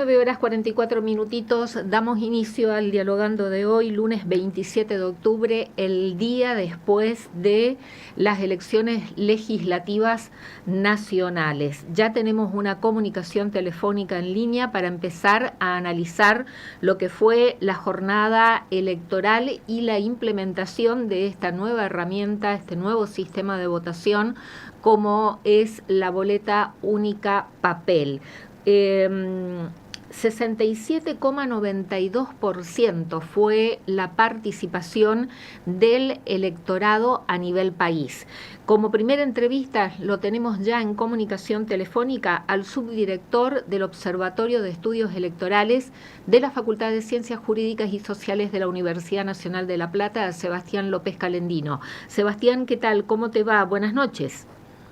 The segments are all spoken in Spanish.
9:44, damos inicio al Dialogando de hoy, lunes 27 de octubre, el día después de las elecciones legislativas nacionales. Ya tenemos una comunicación telefónica en línea para empezar a analizar lo que fue la jornada electoral y la implementación de esta nueva herramienta, este nuevo sistema de votación, como es la boleta única papel. 67,92% fue la participación del electorado a nivel país. Como primera entrevista lo tenemos ya en comunicación telefónica al subdirector del Observatorio de Estudios Electorales de la Facultad de Ciencias Jurídicas y Sociales de la Universidad Nacional de La Plata, Sebastián López Calendino. Sebastián, ¿qué tal? ¿Cómo te va? Buenas noches.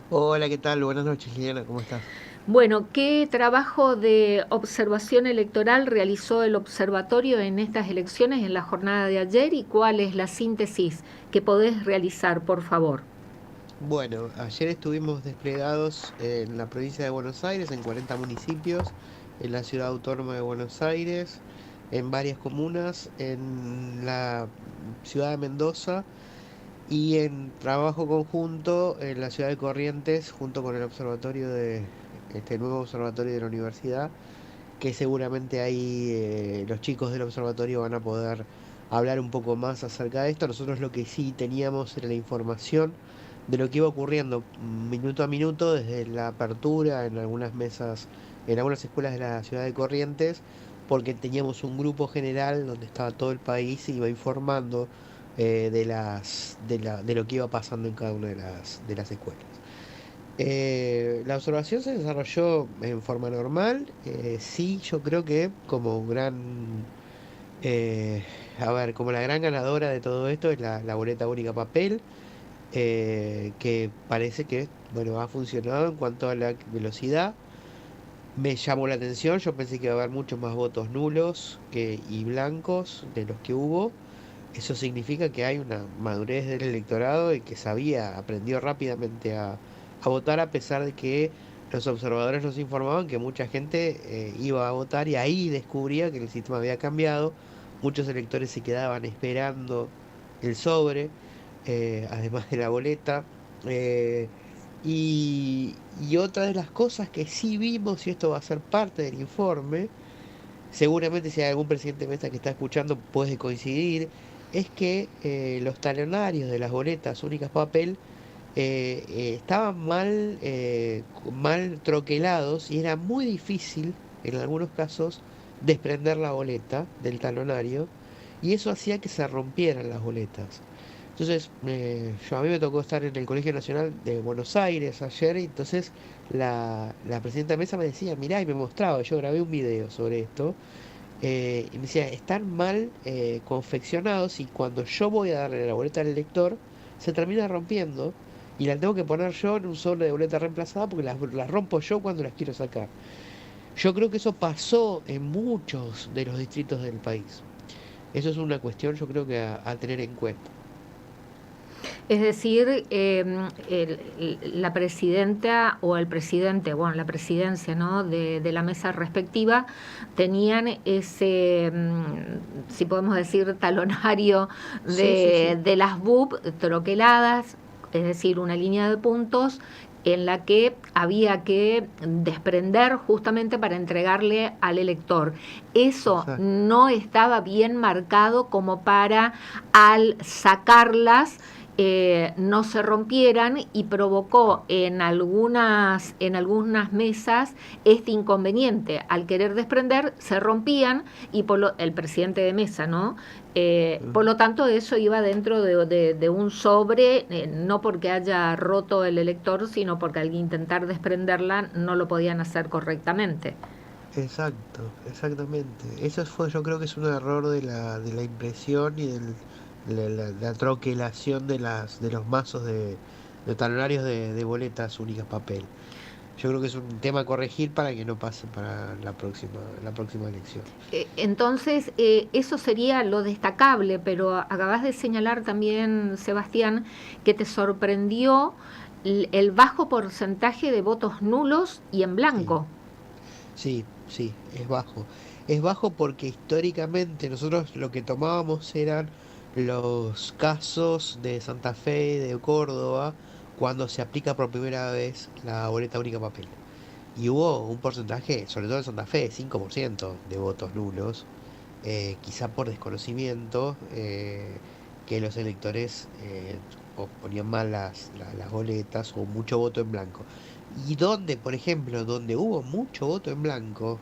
Hola, ¿qué tal? Buenas noches, Liliana, ¿cómo estás? Bueno, ¿qué trabajo de observación electoral realizó el observatorio en estas elecciones en la jornada de ayer y cuál es la síntesis que podés realizar, por favor? Bueno, ayer estuvimos desplegados en la provincia de Buenos Aires, en 40 municipios, en la ciudad autónoma de Buenos Aires, en varias comunas, en la ciudad de Mendoza y en trabajo conjunto en la ciudad de Corrientes, junto con el observatorio de este nuevo observatorio de la universidad, que seguramente ahí los chicos del observatorio van a poder hablar un poco más acerca de esto. Nosotros lo que sí teníamos era la información de lo que iba ocurriendo minuto a minuto desde la apertura en algunas mesas, en algunas escuelas de la ciudad de Corrientes, porque teníamos un grupo general donde estaba todo el país y iba informando de lo que iba pasando en cada una de las escuelas. La observación se desarrolló en forma normal. Sí, yo creo que como eh, como la gran ganadora de todo esto es la boleta única papel, que parece que, bueno, ha funcionado en cuanto a la velocidad. Me llamó la atención, yo pensé que iba a haber muchos más votos nulos y blancos de los que hubo. Eso significa que hay una madurez del electorado y que aprendió rápidamente a votar, a pesar de que los observadores nos informaban que mucha gente iba a votar y ahí descubría que el sistema había cambiado. Muchos electores se quedaban esperando el sobre, además de la boleta. eh, y otra de las cosas que sí vimos, y esto va a ser parte del informe, seguramente si hay algún presidente de mesa que está escuchando puede coincidir, es que los talonarios de las boletas únicas papel estaban mal troquelados y era muy difícil, en algunos casos, desprender la boleta del talonario y eso hacía que se rompieran las boletas. Entonces, a mí me tocó estar en el Colegio Nacional de Buenos Aires ayer, y entonces la presidenta de mesa me decía, mirá, y me mostraba, yo grabé un video sobre esto, y me decía, están mal confeccionados y cuando yo voy a darle la boleta al lector, se termina rompiendo y la tengo que poner yo en un sobre de boleta reemplazada porque las rompo yo cuando las quiero sacar. Yo creo que eso pasó en muchos de los distritos del país. Eso es una cuestión, yo creo que a tener en cuenta. Es decir, la presidenta o el presidente, bueno, la presidencia, ¿no?, de la mesa respectiva, tenían ese, si podemos decir, talonario Sí, sí, sí. de las BUP troqueladas, es decir, una línea de puntos en la que había que desprender justamente para entregarle al elector. Eso Exacto. no estaba bien marcado como para, al sacarlas, no se rompieran, y provocó en algunas mesas este inconveniente. Al querer desprender, se rompían y el presidente de mesa, ¿no? Por Ujú. lo tanto, eso iba dentro de un sobre, no porque haya roto el elector, sino porque al intentar desprenderla no lo podían hacer correctamente. Exacto, exactamente. Eso fue, yo creo que es un error de la impresión y la troquelación de los mazos de talonarios de boletas únicas papel. Yo creo que es un tema a corregir para que no pase para la próxima elección. Entonces, eso sería lo destacable, pero acabas de señalar también, Sebastián, que te sorprendió el bajo porcentaje de votos nulos y en Sí. blanco. Sí, sí, es bajo. Es bajo porque históricamente nosotros lo que tomábamos eran los casos de Santa Fe, de Córdoba, cuando se aplica por primera vez la boleta única papel. Y hubo un porcentaje, sobre todo en Santa Fe, 5% de votos nulos, quizá por desconocimiento, que los electores o ponían mal las boletas o mucho voto en blanco. Y donde, por ejemplo, donde hubo mucho voto en blanco,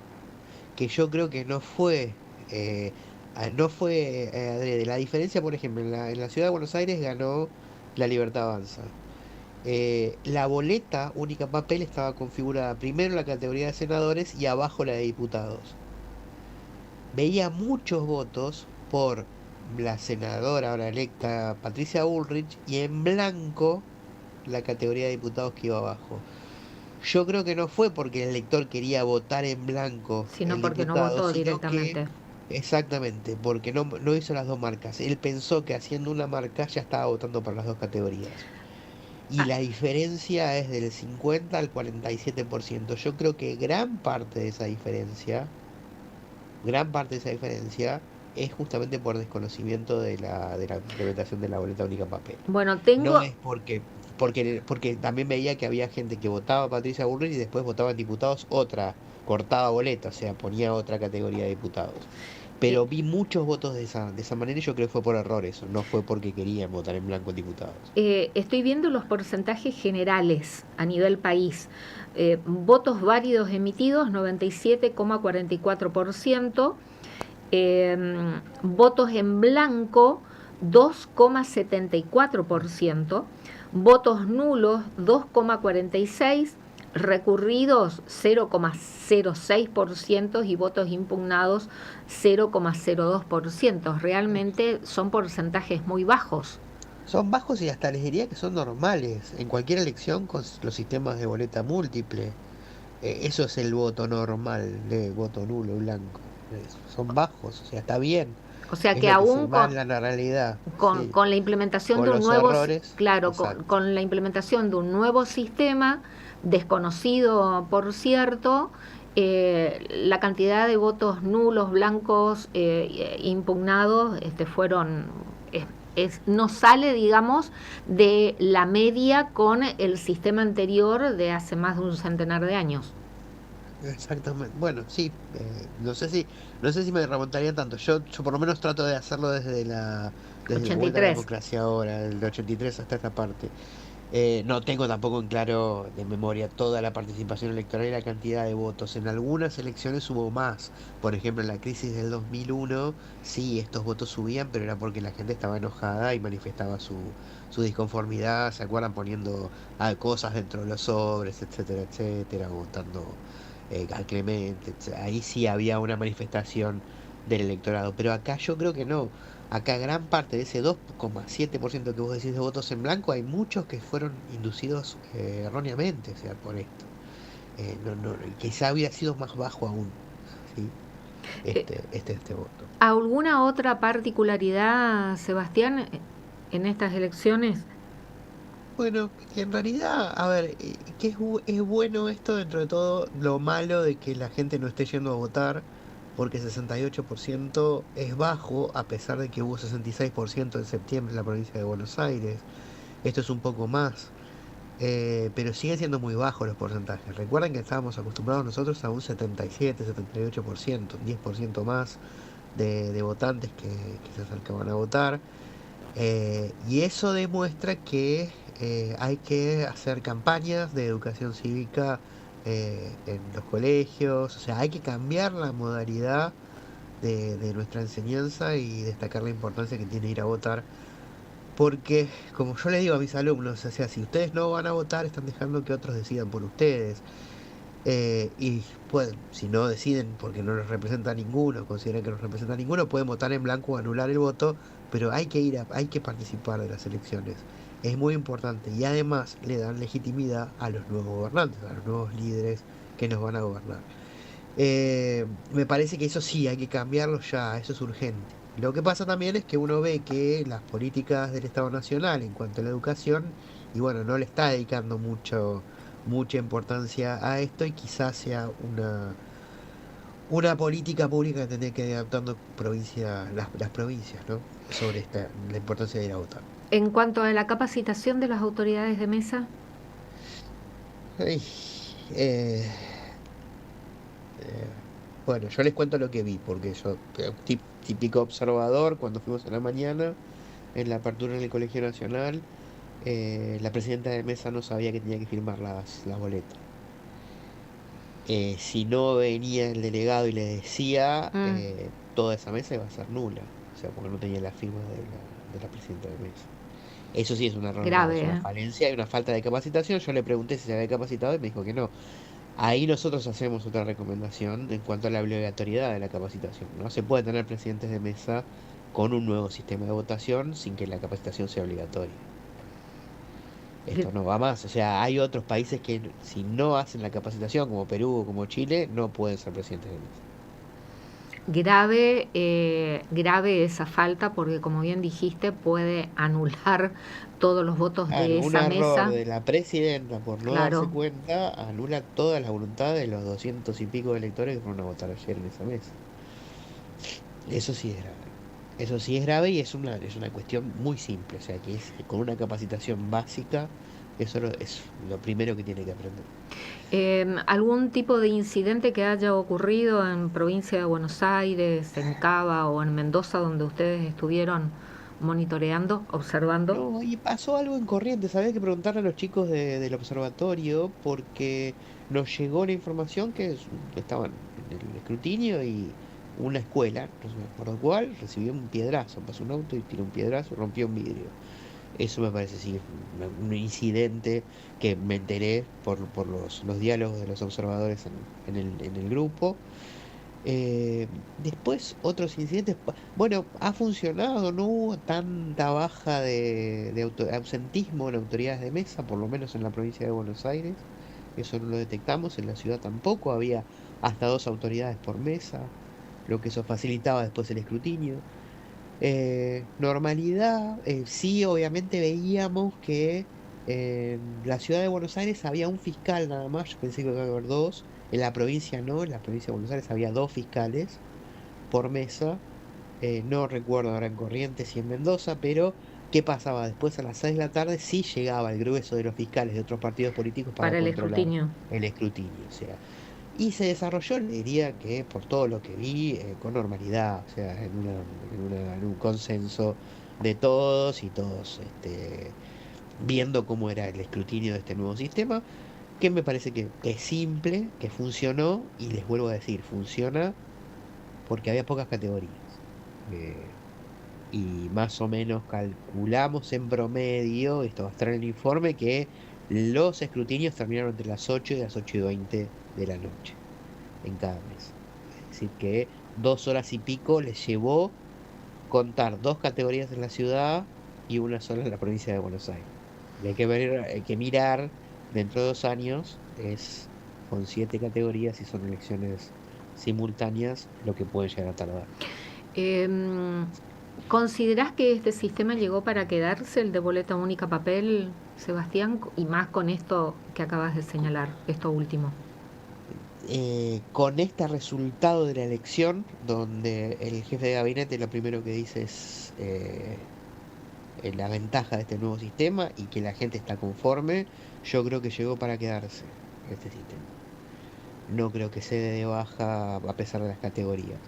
que yo creo que eh, no fue adrede. La diferencia, por ejemplo, en la ciudad de Buenos Aires ganó La Libertad Avanza. La boleta única papel estaba configurada primero en la categoría de senadores y abajo la de diputados. Veía muchos votos por la senadora ahora electa Patricia Bullrich y en blanco la categoría de diputados que iba abajo. Yo creo que no fue porque el elector quería votar en blanco sino el porque no diputado, votó sino que, directamente. exactamente, porque no hizo las dos marcas. Él pensó que haciendo una marca ya estaba votando por las dos categorías. Y Ah, la diferencia es del 50 al 47%. Yo creo que gran parte de esa diferencia es justamente por desconocimiento de la implementación de la boleta única en papel. bueno, No tengo, es porque también veía que había gente que votaba a Patricia Bullrich y después votaba en diputados otra, cortaba boleta, o sea, ponía otra categoría de diputados. eh, Pero vi muchos votos de esa manera y yo creo que fue por error eso, no fue porque querían votar en blanco en diputados. estoy viendo los porcentajes generales a nivel país. Votos válidos emitidos, 97,44%. Votos en blanco, 2,74%. Votos nulos, 2,46%. Recurridos, 0,06% y votos impugnados, 0,02%. Realmente son porcentajes muy bajos. Son bajos y hasta les diría que son normales. En cualquier elección con los sistemas de boleta múltiple. Eso es el voto normal, de voto nulo, blanco. Son bajos, o sea, está bien. O sea Es que lo que se aún va en la realidad. Sí, con la implementación con de un los nuevo, errores, claro, exacto. con la implementación de un nuevo sistema, desconocido por cierto, la cantidad de votos nulos, blancos, impugnados, fueron, no sale, digamos, de la media con el sistema anterior de hace más de un centenar de años. Exactamente. Bueno, sí, no sé si me remontaría tanto. Yo por lo menos trato de hacerlo desde la vuelta a la 83. democracia ahora, del 83 hasta esta parte. No tengo tampoco en claro de memoria toda la participación electoral y la cantidad de votos. En algunas elecciones hubo más. Por ejemplo, en la crisis del 2001, sí, estos votos subían, pero era porque la gente estaba enojada y manifestaba su disconformidad, ¿se acuerdan? Poniendo cosas dentro de los sobres, etcétera, etcétera, votando a Clemente. Ahí sí había una manifestación del electorado, pero acá yo creo que no. Acá gran parte de ese 2,7% que vos decís de votos en blanco, hay muchos que fueron inducidos erróneamente, o sea, por esto. Quizá había sido más bajo aún, ¿sí? Eh, Este voto. ¿Alguna otra particularidad, Sebastián, en estas elecciones? Bueno, en realidad, a ver, es bueno esto dentro de todo, lo malo de que la gente no esté yendo a votar, porque 68% es bajo, a pesar de que hubo 66% en septiembre en la provincia de Buenos Aires. Esto es un poco más. Pero siguen siendo muy bajos los porcentajes. Recuerden que estábamos acostumbrados nosotros a un 77, 78%, un 10% más de votantes que se acercaban a votar. Y eso demuestra que hay que hacer campañas de educación cívica en los colegios, o sea, hay que cambiar la modalidad de nuestra enseñanza y destacar la importancia que tiene ir a votar porque, como yo le digo a mis alumnos, o sea, si ustedes no van a votar, están dejando que otros decidan por ustedes. Y pueden, si no deciden porque no les representa a ninguno, consideran que no les representa a ninguno, pueden votar en blanco o anular el voto, pero hay que participar de las elecciones. Es muy importante y además le dan legitimidad a los nuevos gobernantes, a los nuevos líderes que nos van a gobernar. Me parece que eso sí, hay que cambiarlo ya, eso es urgente. Lo que pasa también es que uno ve que las políticas del Estado Nacional en cuanto a la educación, y bueno, no le está dedicando mucha importancia a esto y quizás sea una política pública que tendría que ir adaptando las provincias, ¿no? Sobre la importancia de ir a votar. En cuanto a la capacitación de las autoridades de mesa, Ay, eh, eh, bueno, yo les cuento lo que vi, porque yo, típico observador, cuando fuimos a la mañana, en la apertura en el Colegio Nacional, la presidenta de mesa no sabía que tenía que firmar las boletas. Si no venía el delegado y le decía, mm, toda esa mesa iba a ser nula, o sea, porque no tenía la firma de la presidenta de mesa. Eso sí es un error grave, grave, es una ¿eh? falencia y una falta de capacitación. Yo le pregunté si se había capacitado y me dijo que no. Ahí nosotros hacemos otra recomendación en cuanto a la obligatoriedad de la capacitación. No se puede tener presidentes de mesa con un nuevo sistema de votación sin que la capacitación sea obligatoria. Esto no va más. O sea, hay otros países que si no hacen la capacitación, como Perú o como Chile, no pueden ser presidentes de mesa. Grave, grave esa falta porque, como bien dijiste, puede anular todos los votos de Claro, un esa error mesa. de la presidenta por no darse Claro. cuenta anula toda la voluntad de los 200 y pico de electores que fueron a votar ayer en esa mesa. Eso sí es grave. Eso sí es grave y es una cuestión muy simple. O sea, que es con una capacitación básica, eso es lo primero que tiene que aprender. ¿Algún tipo de incidente que haya ocurrido en provincia de Buenos Aires, en Cava o en Mendoza, donde ustedes estuvieron monitoreando, observando? No, y pasó algo en Corrientes. Había que preguntarle a los chicos del observatorio porque nos llegó la información estaban en el escrutinio y una escuela, no sé me acuerdo cuál, recibió un piedrazo. Pasó un auto y tiró un piedrazo, rompió un vidrio. Eso me parece sí un incidente que me enteré por los diálogos de los observadores en el grupo. Después otros incidentes, bueno, ha funcionado, no hubo tanta baja de ausentismo en autoridades de mesa, por lo menos en la provincia de Buenos Aires, eso no lo detectamos, en la ciudad tampoco, había hasta 2 autoridades por mesa, lo que eso facilitaba después el escrutinio. Normalidad, sí, obviamente veíamos que en la ciudad de Buenos Aires había un fiscal nada más, yo pensé que iba a haber dos, en la provincia no, en la provincia de Buenos Aires había 2 fiscales por mesa, no recuerdo ahora en Corrientes y en Mendoza, pero ¿qué pasaba? Después a las 6 de la tarde sí llegaba el grueso de los fiscales de otros partidos políticos para Para el controlar escrutinio. el escrutinio, o sea. Y se desarrolló, le diría que por todo lo que vi, con normalidad, o sea, en un consenso de todos y todos viendo cómo era el escrutinio de este nuevo sistema, que me parece que es simple, que funcionó, y les vuelvo a decir, funciona porque había pocas categorías. Eh, y más o menos calculamos en promedio, esto va a estar en el informe, que los escrutinios terminaron entre las 8 y las 8:20 de la noche en cada mes. Es decir, que 2 horas y pico les llevó contar 2 categorías en la ciudad y una sola en la provincia de Buenos Aires. Y hay que mirar dentro de 2 años, es con 7 categorías y son elecciones simultáneas, lo que puede llegar a tardar. Em, ¿Considerás que este sistema llegó para quedarse, el de boleta única papel, Sebastián? Y más con esto que acabas de señalar, esto último. Con este resultado de la elección, donde el jefe de gabinete lo primero que dice es la ventaja de este nuevo sistema y que la gente está conforme, yo creo que llegó para quedarse este sistema. No creo que se dé de baja a pesar de las categorías.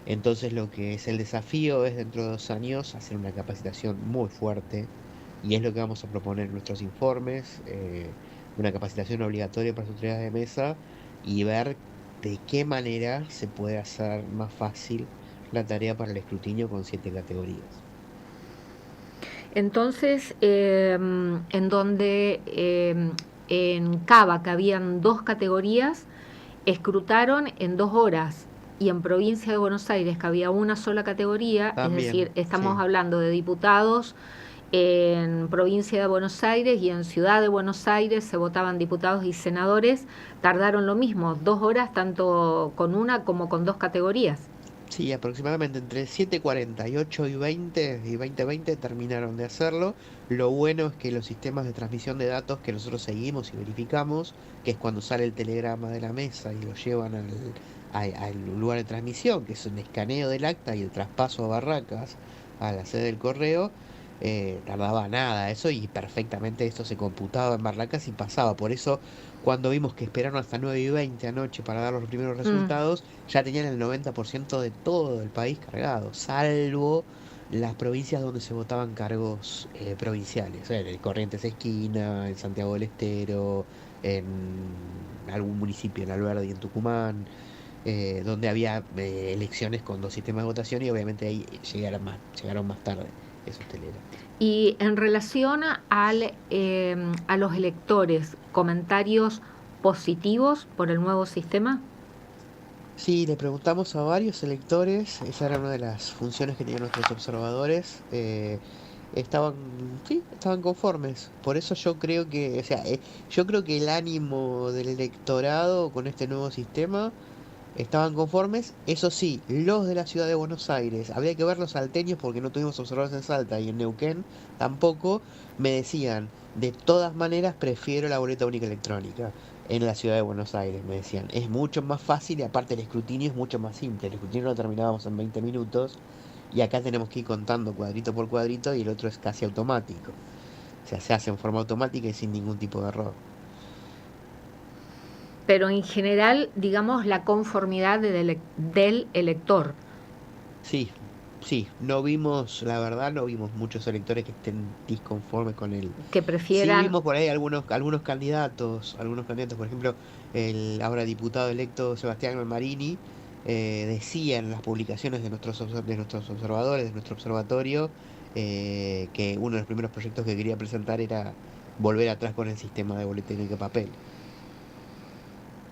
Entonces lo que es el desafío es dentro de 2 años hacer una capacitación muy fuerte y es lo que vamos a proponer en nuestros informes, una capacitación obligatoria para las autoridades de mesa y ver de qué manera se puede hacer más fácil la tarea para el escrutinio con 7 categorías. Entonces, en donde en Cava, que habían 2 categorías, escrutaron en 2 horas. Y en provincia de Buenos Aires, que había una sola categoría, es decir, También, estamos sí. hablando de diputados en provincia de Buenos Aires y en ciudad de Buenos Aires se votaban diputados y senadores, tardaron lo mismo, 2 horas tanto con una como con 2 categorías. Sí, aproximadamente entre 7:40 y 8:20 y 20:20 terminaron de hacerlo. Lo bueno es que los sistemas de transmisión de datos que nosotros seguimos y verificamos, que es cuando sale el telegrama de la mesa y lo llevan al lugar de transmisión, que es un escaneo del acta y el traspaso a Barracas, a la sede del correo, tardaba nada eso y perfectamente esto se computaba en Barracas y pasaba. Por eso, cuando vimos que esperaron hasta 9:20 anoche para dar los primeros Mm. resultados, ya tenían el 90% de todo el país cargado, salvo las provincias donde se votaban cargos provinciales, en Corrientes Esquina, en Santiago del Estero, en algún municipio en Alberdi, en Tucumán, donde había elecciones con dos sistemas de votación y obviamente ahí llegaron más tarde esos teleras. Y en relación a los electores, comentarios positivos por el nuevo sistema. Sí, le preguntamos a varios electores, esa era una de las funciones que tenían nuestros observadores, estaban, sí, estaban conformes. Por eso yo creo que, o sea, yo creo que el ánimo del electorado con este nuevo sistema estaban conformes. Eso sí, los de la ciudad de Buenos Aires, habría que ver los salteños porque no tuvimos observadores en Salta y en Neuquén tampoco, me decían, de todas maneras prefiero la boleta única electrónica en la ciudad de Buenos Aires, me decían. Es mucho más fácil y aparte el escrutinio es mucho más simple. El escrutinio lo terminábamos en 20 minutos y acá tenemos que ir contando cuadrito por cuadrito y el otro es casi automático. O sea, se hace en forma automática y sin ningún tipo de error. Pero en general, digamos, la conformidad del elector. Sí, sí, no vimos, la verdad, no vimos muchos electores que estén disconformes con él. Que Sí prefieran. vimos por ahí algunos candidatos, por ejemplo, el ahora diputado electo Sebastián Marini, decía en las publicaciones de nuestros observadores, de nuestro observatorio, que uno de los primeros proyectos que quería presentar era volver atrás con el sistema de boleta única de papel.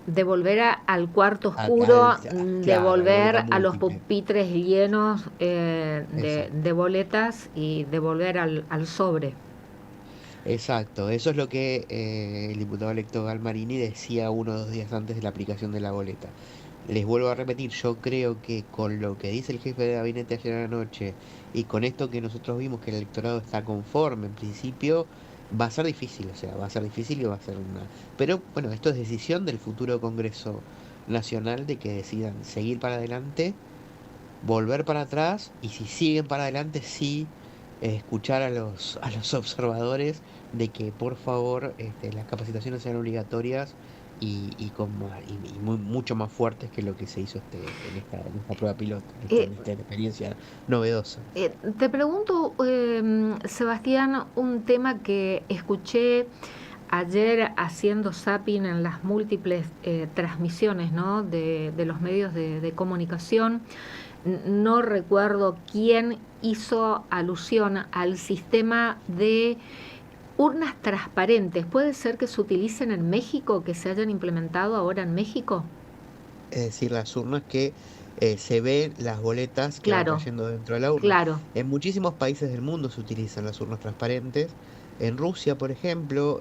De volver al cuarto oscuro, de Claro, de boleta volver a los múltiple. pupitres llenos Exacto. de boletas y de volver al sobre. Exacto, eso es lo que el diputado electo Galmarini decía 1 o 2 días antes de la aplicación de la boleta. Les vuelvo a repetir, yo creo que con lo que dice el jefe de gabinete ayer a la noche y con esto que nosotros vimos que el electorado está conforme en principio, va a ser difícil, o sea, va a ser difícil y va a ser una... Pero bueno, esto es decisión del futuro Congreso Nacional de que decidan seguir para adelante, volver para atrás y si siguen para adelante, sí escuchar a los observadores de que por favor las capacitaciones sean obligatorias y mucho más fuertes que lo que se hizo en esta prueba piloto, Eh, en esta experiencia novedosa. Te pregunto, Sebastián, un tema que escuché ayer haciendo zapping en las múltiples transmisiones, ¿no?, de los medios de comunicación. No recuerdo quién hizo alusión al sistema de urnas transparentes. ¿Puede ser que se utilicen en México, que se hayan implementado ahora en México? Es decir, las urnas que se ven las boletas que van Claro, cayendo dentro de la urna. claro. En muchísimos países del mundo se utilizan las urnas transparentes. En Rusia, por ejemplo,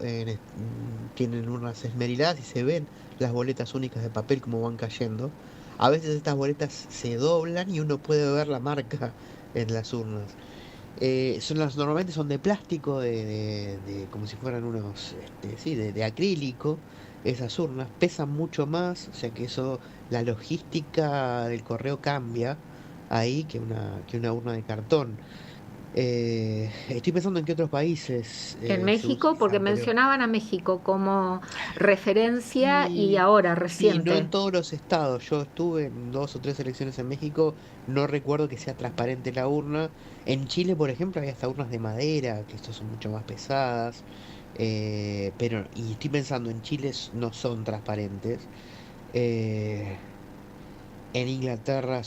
tienen urnas esmeriladas y se ven las boletas únicas de papel como van cayendo. A veces estas boletas se doblan y uno puede ver la marca en las urnas. Normalmente son de plástico, como si fueran unos, sí, de acrílico. Esas urnas pesan mucho más, o sea que eso, la logística del correo cambia ahí que una urna de cartón. Estoy pensando en qué otros países En se México, porque utilizan, pero mencionaban a México como referencia y sí, ahora sí, no reciente. en todos los estados. Yo estuve en 2 o 3 elecciones en México, no recuerdo que sea transparente la urna. En Chile, por ejemplo, hay hasta urnas de madera, que estos son mucho más pesadas. Pero, y estoy pensando, en Chile no son transparentes. Eh, en Inglaterra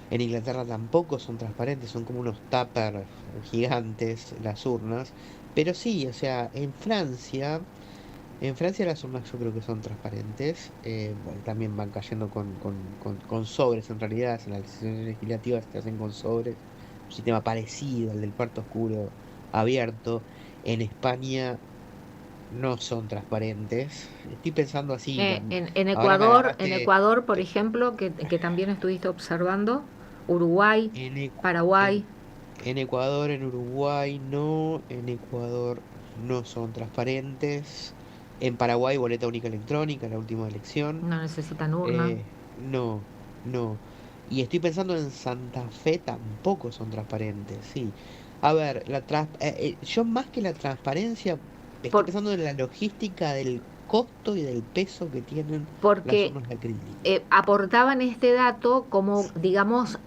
en Inglaterra tampoco son transparentes, son como unos tupper gigantes las urnas. Pero sí, o sea, en Francia las urnas yo creo que son transparentes, bueno, también van cayendo con sobres en realidad, en las elecciones legislativas se hacen con sobres, un sistema parecido al del cuarto oscuro abierto. En España no son transparentes. Estoy pensando así, ahora me En agarraste Ecuador, por eh, ejemplo, que también estuviste observando, Uruguay, en, Ecu- Paraguay. en, en Ecuador, en Uruguay no, en Ecuador no son transparentes. En Paraguay, boleta única electrónica, la última elección. No necesitan urna. No, no. Y estoy pensando en Santa Fe tampoco son transparentes, sí. A ver, yo más que la transparencia, estoy Por, pensando en la logística del costo y del peso que tienen las porque urnas de acrílico. aportaban este dato como, digamos,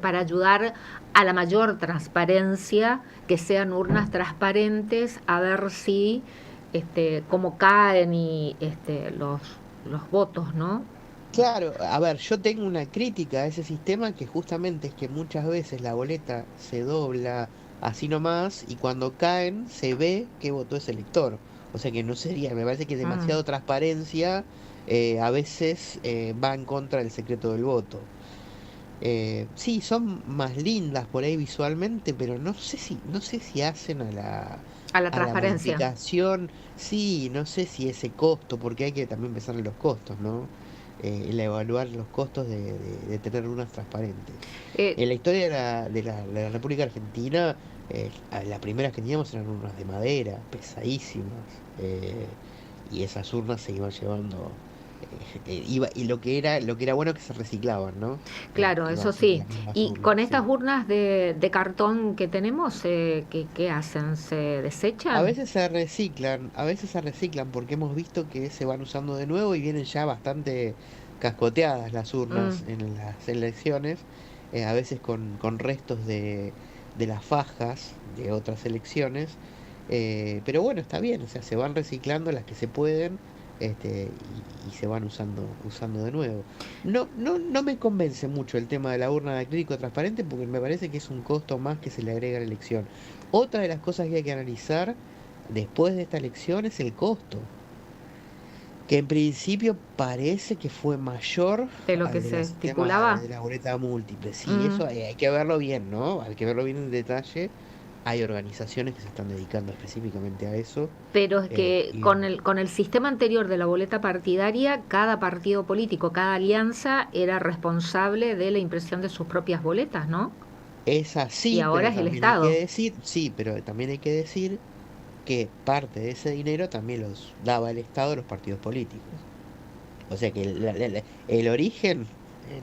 para ayudar a la mayor transparencia, que sean urnas transparentes, a ver si cómo caen y los votos, ¿no? Claro, a ver, yo tengo una crítica a ese sistema que justamente es que muchas veces la boleta se dobla así nomás y cuando caen se ve que votó ese elector. O sea que no sería, me parece que Mm. demasiado transparencia a veces va en contra del secreto del voto. Sí, son más lindas por ahí visualmente, pero no sé si hacen A la a la transparencia. modificación, sí, no sé si ese costo, porque hay que también pensar en los costos, ¿no? El evaluar los costos de tener urnas transparentes. Eh, En la historia de la República Argentina, las primeras que teníamos eran urnas de madera, pesadísimas, y esas urnas se iban llevando, y lo que era bueno que se reciclaban, ¿no? claro, Iban eso siempre sí. las mismas Y urnas, con estas sí. urnas de cartón que tenemos, ¿qué hacen? ¿Se desechan? A veces se reciclan porque hemos visto que se van usando de nuevo y vienen ya bastante cascoteadas las Mm. urnas en las elecciones, a veces con restos de las fajas de otras elecciones, pero bueno, está bien, o sea, se van reciclando las que se pueden, y se van usando de nuevo. No me convence mucho el tema de la urna de acrílico transparente porque me parece que es un costo más que se le agrega a la elección. Otra de las cosas que hay que analizar después de esta elección es el costo, que en principio parece que fue mayor De lo que al se del sistema estipulaba. de la boleta múltiple. Sí, Mm. eso hay que verlo bien, ¿no? Hay que verlo bien en detalle. Hay organizaciones que se están dedicando específicamente a eso. Pero es que Y con el sistema anterior de la boleta partidaria, cada partido político, cada alianza era responsable de la impresión de sus propias boletas, ¿no? es Y así, ahora pero es el también hay Estado. que decir, sí, pero también hay que decir que parte de ese dinero también los daba el Estado a los partidos políticos. O sea que el origen,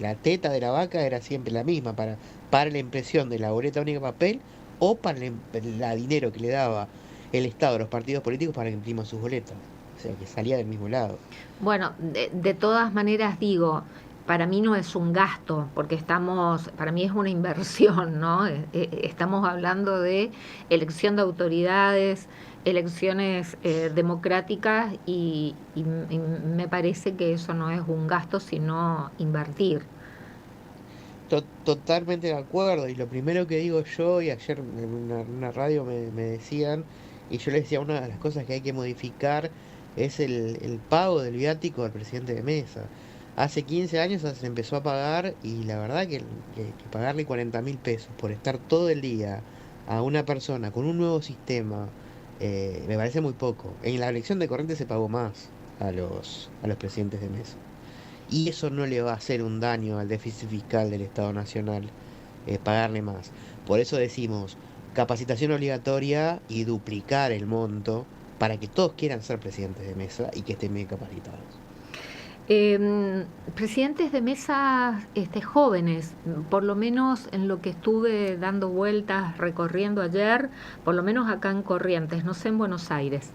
la teta de la vaca era siempre la misma para la impresión de la boleta única de papel o para la dinero que le daba el Estado a los partidos políticos para que impriman sus boletas. O sea que salía del mismo lado. Bueno, de todas maneras digo, para mí no es un gasto, porque para mí es una inversión, ¿no? Estamos hablando de elección de autoridades, elecciones democráticas y me parece que eso no es un gasto, sino invertir. Totalmente de acuerdo. Y lo primero que digo yo, y ayer en una radio me decían, y yo les decía, una de las cosas que hay que modificar es el pago del viático al presidente de mesa. Hace 15 años se empezó a pagar y la verdad que pagarle 40.000 pesos por estar todo el día a una persona con un nuevo sistema, me parece muy poco. En la elección de Corrientes se pagó más a los presidentes de mesa. Y eso no le va a hacer un daño al déficit fiscal del Estado Nacional, pagarle más. Por eso decimos capacitación obligatoria y duplicar el monto para que todos quieran ser presidentes de mesa y que estén bien capacitados. Presidentes de mesas jóvenes, por lo menos en lo que estuve dando vueltas, recorriendo ayer, por lo menos acá en Corrientes, no sé en Buenos Aires.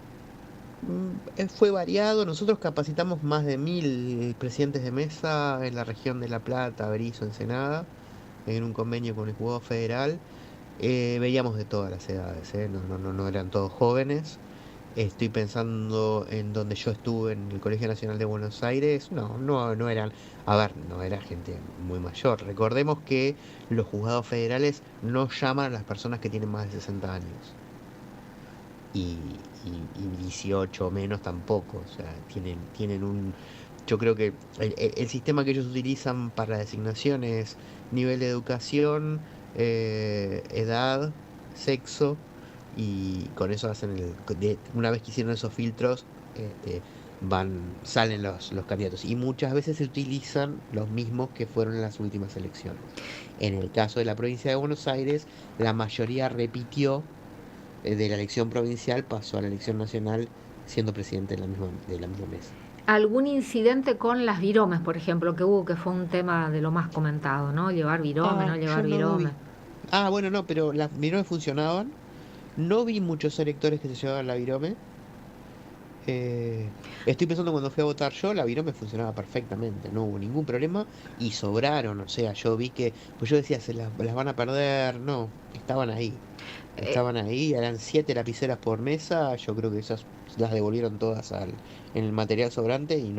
Fue variado, nosotros capacitamos más de 1.000 presidentes de mesa en la región de La Plata, Berizo, Ensenada, en un convenio con el Juzgado Federal. Veíamos de todas las edades, no eran todos jóvenes. Estoy pensando en donde yo estuve, en el Colegio Nacional de Buenos Aires. No eran, a ver, no era gente muy mayor. Recordemos que los juzgados federales no llaman a las personas que tienen más de 60 años. Y 18 o menos tampoco. O sea, tienen un... Yo creo que el sistema que ellos utilizan para la designación es: nivel de educación, edad, sexo, y con eso hacen una vez que hicieron esos filtros, salen los candidatos. Y muchas veces se utilizan los mismos que fueron en las últimas elecciones. En el caso de la provincia de Buenos Aires, la mayoría repitió de la elección provincial, pasó a la elección nacional siendo presidente de la misma mesa. ¿Algún incidente con las viromes, por ejemplo, que hubo, que fue un tema de lo más comentado, ¿no? Llevar virome, no llevar Yo no virome. vi. Bueno, no, pero las viromes funcionaban. No vi muchos electores que se llevaban la virome. Eh, Estoy pensando cuando fui a votar yo, la virome funcionaba perfectamente, no hubo ningún problema y sobraron, o sea, yo vi que, pues yo decía, las van a perder, no, Eh, estaban ahí, eran 7 lapiceras por mesa, yo creo que esas las devolvieron todas en el material sobrante y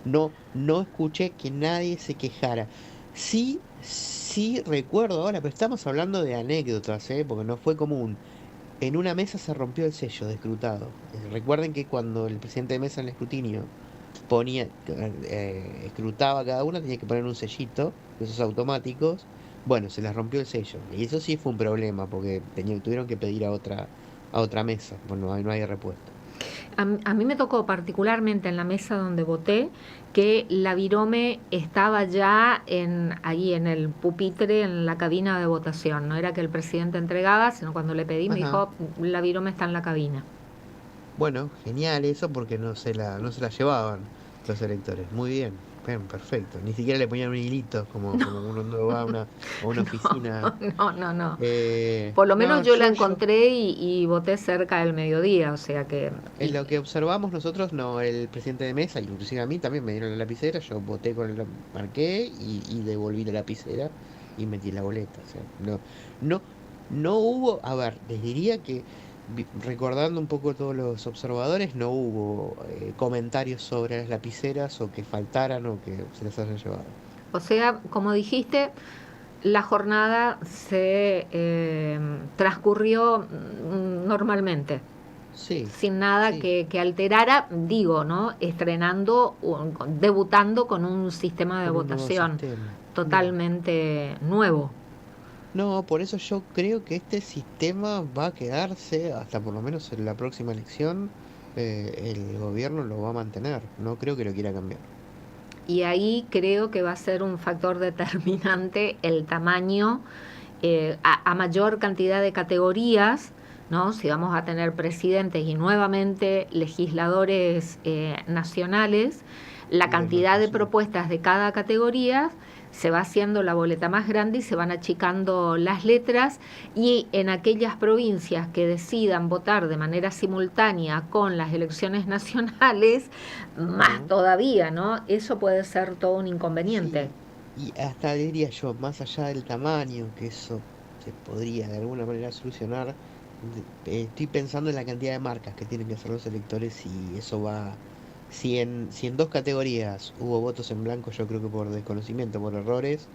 no escuché que nadie se quejara. Sí, sí recuerdo ahora, pero estamos hablando de anécdotas, porque no fue común. En una mesa se rompió el sello de escrutado. Recuerden que cuando el presidente de mesa en el escrutinio escrutaba a cada uno, tenía que poner un sellito, de esos automáticos. Bueno, se les rompió el sello. Y eso sí fue un problema, porque tuvieron que pedir a otra mesa. Bueno, no hay repuesto. a mí me tocó particularmente en la mesa donde voté que la virome estaba ya ahí en el pupitre, en la cabina de votación. No era que el presidente entregaba, sino cuando le pedí me Ajá. dijo, la virome está en la cabina. Bueno, genial eso porque no se la llevaban los electores. Muy bien, bien, perfecto. Ni siquiera le ponían un hilito como uno no va a una oficina. No, no, no. Por lo menos No, yo la yo, encontré y voté cerca del mediodía, o sea que... en lo que observamos nosotros, no, el presidente de mesa, inclusive a mí también me dieron la lapicera, yo voté marqué y devolví la lapicera y metí la boleta. O sea, no, no hubo, a ver, les diría que recordando un poco todos los observadores, no hubo comentarios sobre las lapiceras o que faltaran o que se las hayan llevado. O sea, como dijiste, la jornada se transcurrió normalmente, Sí, sin nada sí, que alterara, digo, ¿no? Debutando con un sistema de con un nuevo votación sistema. Bien. totalmente nuevo. No, por eso yo creo que este sistema va a quedarse hasta por lo menos en la próxima elección. El gobierno lo va a mantener. No creo que lo quiera cambiar. Y ahí creo que va a ser un factor determinante el tamaño, a mayor cantidad de categorías, ¿no? Si vamos a tener presidentes y nuevamente legisladores nacionales, la Y cantidad de demarcación. propuestas de cada categoría se va haciendo la boleta más grande y se van achicando las letras, y en aquellas provincias que decidan votar de manera simultánea con las elecciones nacionales, más Ujú. todavía, ¿no? Eso puede ser todo un inconveniente. Sí, y hasta diría yo, más allá del tamaño, que eso se podría de alguna manera solucionar, estoy pensando en la cantidad de marcas que tienen que hacer los electores y eso va, si en dos categorías hubo votos en blanco, yo creo que por desconocimiento, por errores,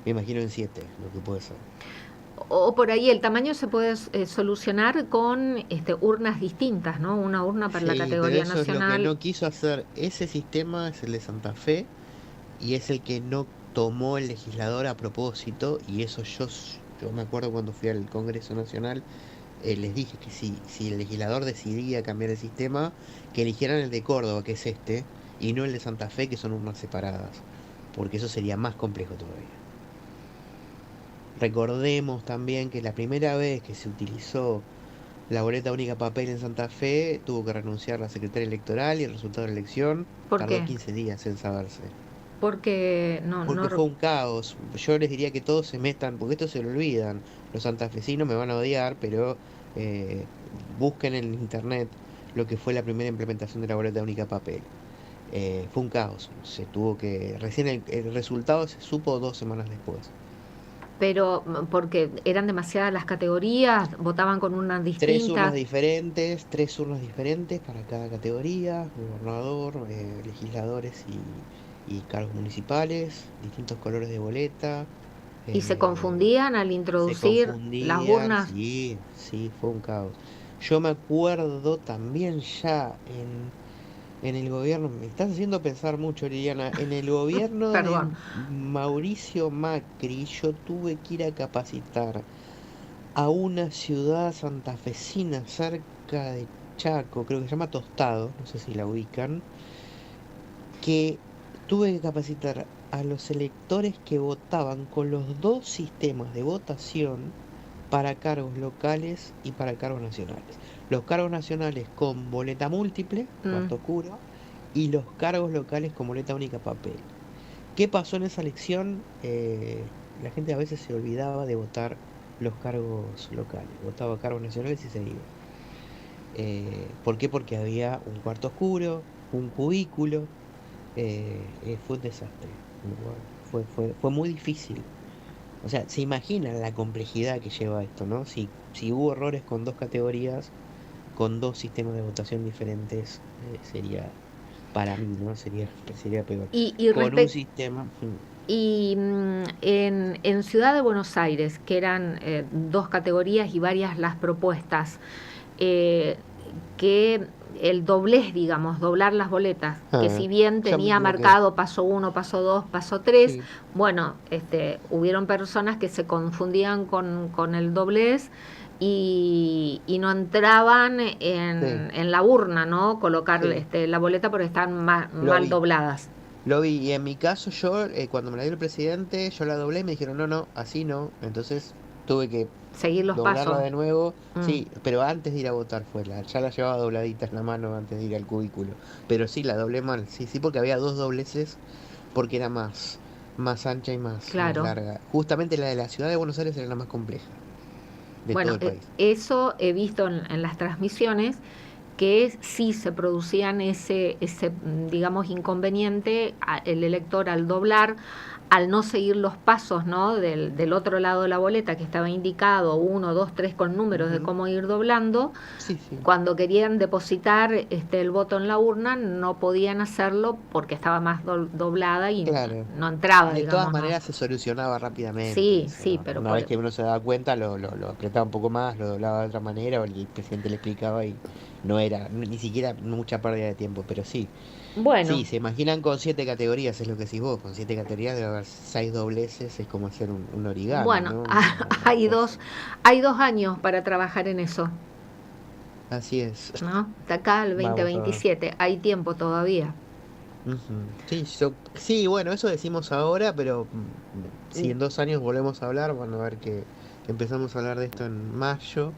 me imagino en 7 lo que puede ser. O por ahí el tamaño se puede solucionar con urnas distintas, ¿no? Una urna para la Sí, pero categoría eso es lo que nacional. no quiso hacer. Ese sistema es el de Santa Fe y es el que no tomó el legislador a propósito y eso yo me acuerdo cuando fui al Congreso Nacional, les dije que si el legislador decidía cambiar el sistema, que eligieran el de Córdoba, que es este, y no el de Santa Fe, que son urnas separadas, porque eso sería más complejo todavía. Recordemos también que la primera vez que se utilizó la boleta única papel en Santa Fe, tuvo que renunciar la secretaria electoral y el resultado de la elección ¿Por tardó qué? 15 días en saberse. Porque no, Porque fue un caos. Yo les diría que todos se metan, porque esto se lo olvidan. Los santafesinos me van a odiar, pero busquen en internet lo que fue la primera implementación de la boleta única papel. Fue un caos. Recién el resultado se supo 2 semanas después. pero porque eran demasiadas las categorías, votaban con urnas distintas. 3 urnas diferentes para cada categoría, gobernador, legisladores y cargos municipales, distintos colores de boleta. Y se eh, confundían al Se introducir las confundían, urnas. sí, sí, fue un caos. Yo me acuerdo también ya en el gobierno, me estás haciendo pensar mucho, Liliana, en el gobierno de Perdón. Mauricio Macri, yo tuve que ir a capacitar a una ciudad santafesina cerca de Chaco, creo que se llama Tostado, no sé si la ubican, que tuve que capacitar a los electores que votaban con los dos sistemas de votación para cargos locales y para cargos nacionales. Los cargos nacionales con boleta múltiple, Mm. cuarto oscuro, y los cargos locales con boleta única papel. ¿Qué pasó en esa elección? La gente a veces se olvidaba de votar los cargos locales, votaba cargos nacionales y se iba. ¿Por qué? Porque había un cuarto oscuro, un cubículo, fue un desastre. Bueno, fue muy difícil. O sea, se imaginan la complejidad que lleva esto, ¿no? Si hubo errores con dos categorías, con dos sistemas de votación diferentes, sería, para mí, ¿no? Sería peor. Y, Con un sistema. en Ciudad de Buenos Aires, que eran dos categorías y varias las propuestas, eh, que el doblez, digamos, doblar las boletas, que si bien Ya me tenía equivoqué. marcado paso 1, paso 2, paso 3, Sí, bueno, hubieron personas que se confundían con el doblez y no entraban sí, en la urna, ¿no? Colocar sí. la boleta porque están Lo mal vi. dobladas. Lo vi. Y en mi caso, yo, cuando me la dio el presidente, yo la doblé y me dijeron, no, no, así no. Entonces tuve que Seguir los doblarla pasos. de nuevo. Mm. Sí, pero antes de ir a votar ya la llevaba dobladita en la mano antes de ir al cubículo. Pero sí, la doblé mal. Sí, sí, porque había dos dobleces, porque era más ancha y más Claro. larga. Justamente la de la ciudad de Buenos Aires era la más compleja de todo Bueno, el país. eso he visto en las transmisiones que sí se producían digamos, inconveniente, el elector al doblar, al no seguir los pasos, ¿no? Del otro lado de la boleta que estaba indicado, 1, 2, 3 con números de Ujú. cómo ir doblando, Sí, sí. cuando querían depositar el voto en la urna no podían hacerlo porque estaba más doblada y Claro. no entraba, De todas digamos, ¿no? maneras se solucionaba rápidamente Sí, eso, sí, ¿no? pero Una vez que uno se daba cuenta, lo apretaba un poco más, lo doblaba de otra manera, o el presidente le explicaba y no era ni siquiera mucha pérdida de tiempo, pero sí. bueno. Sí, se imaginan con 7 categorías, es lo que decís vos, con 7 categorías debe haber 6 dobleces, es como hacer un origami, Bueno, ¿no? Una hay cosa. dos, hay 2 años para trabajar en eso, Así es. ¿no? De acá al Vamos a ver. 2027, hay tiempo todavía. Ujú. Sí, sí, bueno, eso decimos ahora, pero si en 2 años volvemos a hablar, van a ver que empezamos a hablar de esto en mayo.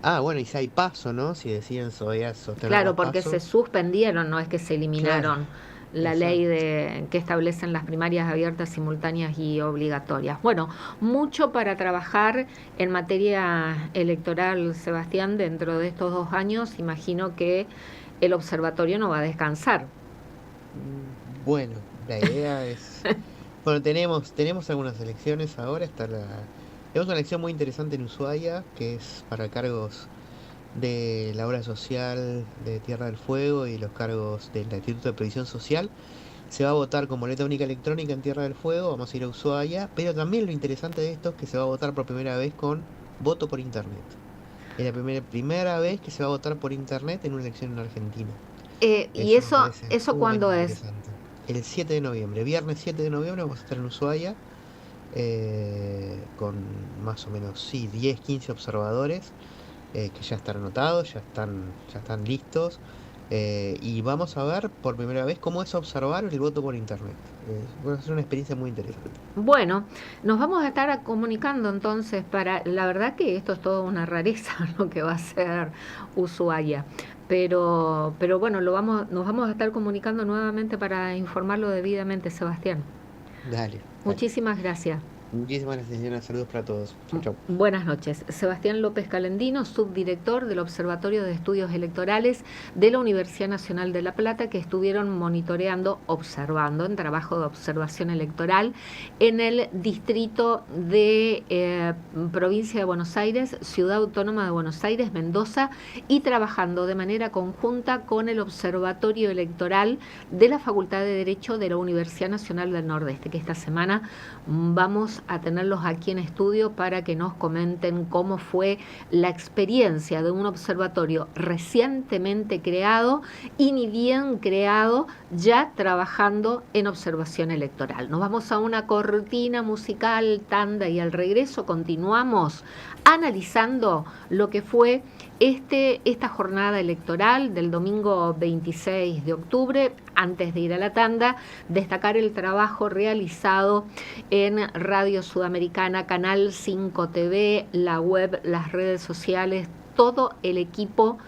Ah, bueno, y si hay paso, ¿no? Si deciden todavía sostener las Claro, porque se pasos. suspendieron, no es que se Claro, eliminaron la ley exacto. que establecen las primarias abiertas, simultáneas y obligatorias. Bueno, mucho para trabajar en materia electoral, Sebastián, dentro de estos 2 años. Imagino que el observatorio no va a descansar. Bueno, la idea es. Bueno, tenemos algunas elecciones ahora. Tenemos una elección muy interesante en Ushuaia, que es para cargos de la obra social de Tierra del Fuego y los cargos del Instituto de Previsión Social. Se va a votar con boleta única electrónica en Tierra del Fuego, vamos a ir a Ushuaia, pero también lo interesante de esto es que se va a votar por primera vez con voto por internet. Es la primera vez que se va a votar por internet en una elección en Argentina. ¿Y Eso me parece eso cuándo sumamente es? interesante. El 7 de noviembre, viernes 7 de noviembre, vamos a estar en Ushuaia con más o menos, sí, 10, 15 observadores que ya están anotados, ya están listos. Y vamos a ver por primera vez cómo es observar el voto por internet. Va a ser una experiencia muy interesante. Bueno, nos vamos a estar comunicando entonces la verdad que esto es toda una rareza lo que va a ser Ushuaia, pero bueno, nos vamos a estar comunicando nuevamente para informarlo debidamente, Sebastián. Dale, dale. Muchísimas gracias. Muchísimas gracias, Diana. Saludos para todos. Chau, chau. Buenas noches. Sebastián López Calendino, subdirector del Observatorio de Estudios Electorales de la Universidad Nacional de La Plata, que estuvieron monitoreando, observando en trabajo de observación electoral en el distrito de Provincia de Buenos Aires, Ciudad Autónoma de Buenos Aires, Mendoza, y trabajando de manera conjunta con el Observatorio Electoral de la Facultad de Derecho de la Universidad Nacional del Nordeste, que esta semana vamos vamos a tenerlos aquí en estudio para que nos comenten cómo fue la experiencia de un observatorio recientemente creado y ni bien creado, ya trabajando en observación electoral. Nos vamos a una cortina musical, tanda, y al regreso continuamos analizando lo que fue esta jornada electoral del domingo 26 de octubre. Antes de ir a la tanda, destacar el trabajo realizado en Radio Sudamericana, Canal 5 TV, la web, las redes sociales, todo el equipo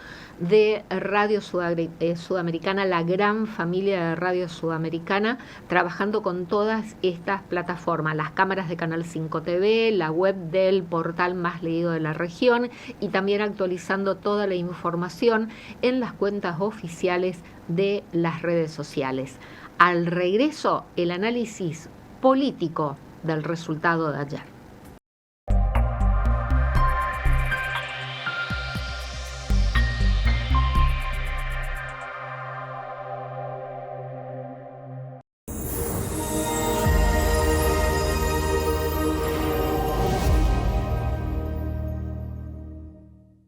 de Radio Sudamericana, la gran familia de Radio Sudamericana, trabajando con todas estas plataformas, las cámaras de Canal 5 TV, la web del portal más leído de la región, y también actualizando toda la información en las cuentas oficiales de las redes sociales. Al regreso, el análisis político del resultado de ayer.